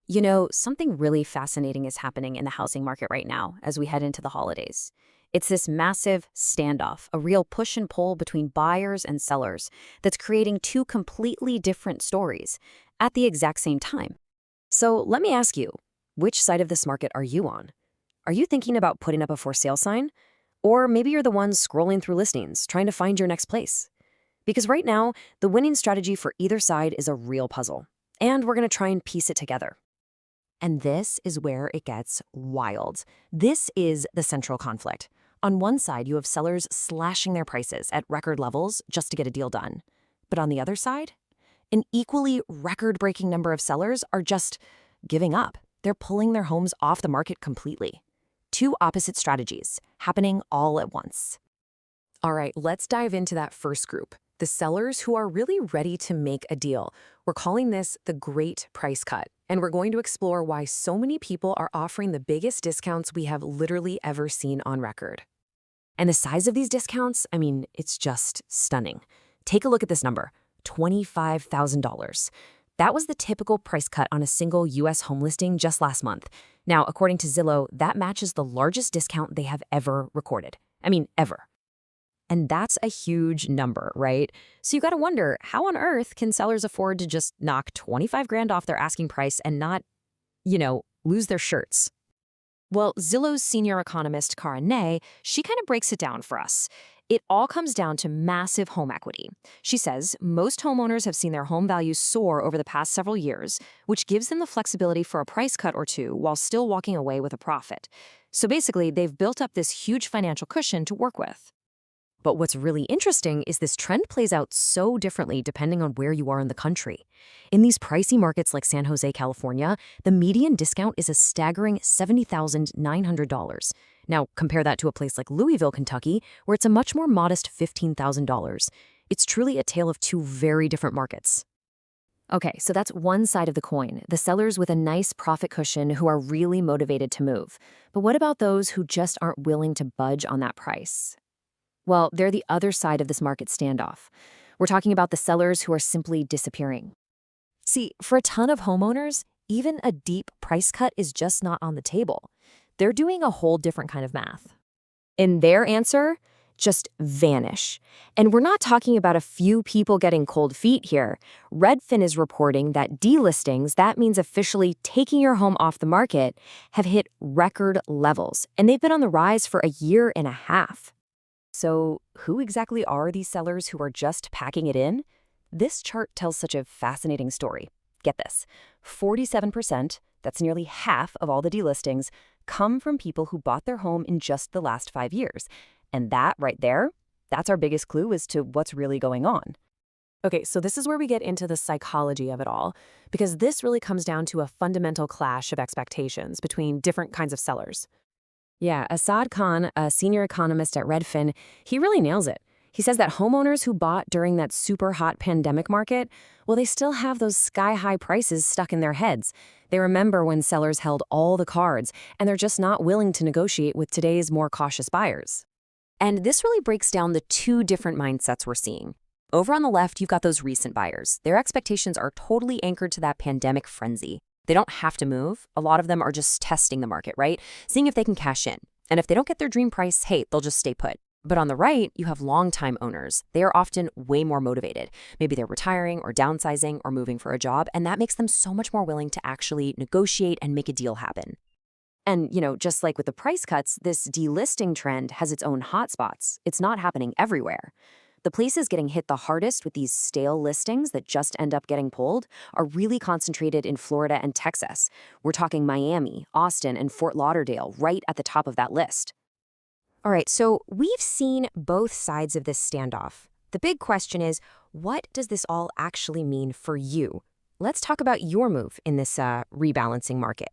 You know, something really fascinating is happening in the housing market right now as we head into the holidays. It's this massive standoff, a real push and pull between buyers and sellers that's creating two completely different stories at the exact same time. So let me ask you, which side of this market are you on? Are you thinking about putting up a for sale sign? Or maybe you're the one scrolling through listings, trying to find your next place. Because right now, the winning strategy for either side is a real puzzle. And we're going to try and piece it together. And this is where it gets wild. This is the central conflict. On one side, you have sellers slashing their prices at record levels just to get a deal done. But on the other side, an equally record-breaking number of sellers are just giving up. They're pulling their homes off the market completely. Two opposite strategies happening all at once. All right, let's dive into that first group, the sellers who are really ready to make a deal. We're calling this the Great Price Cut, and we're going to explore why so many people are offering the biggest discounts we have literally ever seen on record. And the size of these discounts, I mean, it's just stunning. Take a look at this number, $25,000. That was the typical price cut on a single U.S. home listing just last month. Now, according to Zillow, that matches the largest discount they have ever recorded. I mean, ever. And that's a huge number, right? So you got to wonder, how on earth can sellers afford to just knock 25 grand off their asking price and not, lose their shirts? Well, Zillow's senior economist, Cara Ney, she kind of breaks it down for us. It all comes down to massive home equity. She says most homeowners have seen their home values soar over the past several years, which gives them the flexibility for a price cut or two while still walking away with a profit. So basically, they've built up this huge financial cushion to work with. But what's really interesting is this trend plays out so differently depending on where you are in the country. In these pricey markets like San Jose, California, the median discount is a staggering $70,900. Now, compare that to a place like Louisville, Kentucky, where it's a much more modest $15,000. It's truly a tale of two very different markets. Okay, so that's one side of the coin, the sellers with a nice profit cushion who are really motivated to move. But what about those who just aren't willing to budge on that price? Well, they're the other side of this market standoff. We're talking about the sellers who are simply disappearing. See, for a ton of homeowners, even a deep price cut is just not on the table. They're doing a whole different kind of math. And their answer? Just vanish. And we're not talking about a few people getting cold feet here. Redfin is reporting that delistings, that means officially taking your home off the market, have hit record levels. And they've been on the rise for a year and a half. So who exactly are these sellers who are just packing it in? This chart tells such a fascinating story. Get this, 47%, that's nearly half of all the delistings, come from people who bought their home in just the last 5 years. And that right there, that's our biggest clue as to what's really going on. Okay, so this is where we get into the psychology of it all, because this really comes down to a fundamental clash of expectations between different kinds of sellers. Yeah, Assad Khan, a senior economist at Redfin, he really nails it. He says that homeowners who bought during that super hot pandemic market, well, they still have those sky-high prices stuck in their heads. They remember when sellers held all the cards, and they're just not willing to negotiate with today's more cautious buyers. And this really breaks down the two different mindsets we're seeing. Over on the left, you've got those recent buyers. Their expectations are totally anchored to that pandemic frenzy. They don't have to move. A lot of them are just testing the market, right? Seeing if they can cash in. And if they don't get their dream price, hey, they'll just stay put. But on the right, you have longtime owners. They are often way more motivated. Maybe they're retiring or downsizing or moving for a job, and that makes them so much more willing to actually negotiate and make a deal happen. And, just like with the price cuts, this delisting trend has its own hotspots. It's not happening everywhere. The places getting hit the hardest with these stale listings that just end up getting pulled are really concentrated in Florida and Texas. We're talking Miami, Austin, and Fort Lauderdale right at the top of that list. All right, so we've seen both sides of this standoff. The big question is, what does this all actually mean for you? Let's talk about your move in this rebalancing market.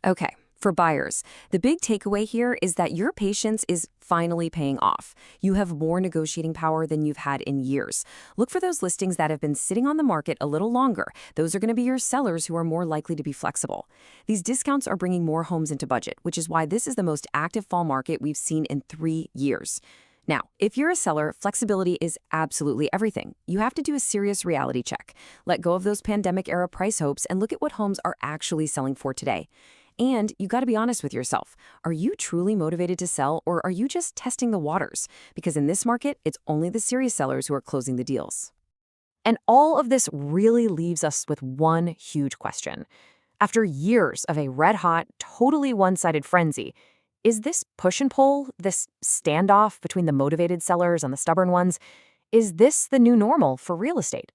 Okay. For buyers, the big takeaway here is that your patience is finally paying off. You have more negotiating power than you've had in years. Look for those listings that have been sitting on the market a little longer. Those are going to be your sellers who are more likely to be flexible. These discounts are bringing more homes into budget, which is why this is the most active fall market we've seen in 3 years. Now, if you're a seller, flexibility is absolutely everything. You have to do a serious reality check. Let go of those pandemic-era price hopes and look at what homes are actually selling for today. And you got to be honest with yourself. Are you truly motivated to sell, or are you just testing the waters? Because in this market, it's only the serious sellers who are closing the deals. And all of this really leaves us with one huge question. After years of a red-hot, totally one-sided frenzy, is this push and pull, this standoff between the motivated sellers and the stubborn ones, is this the new normal for real estate?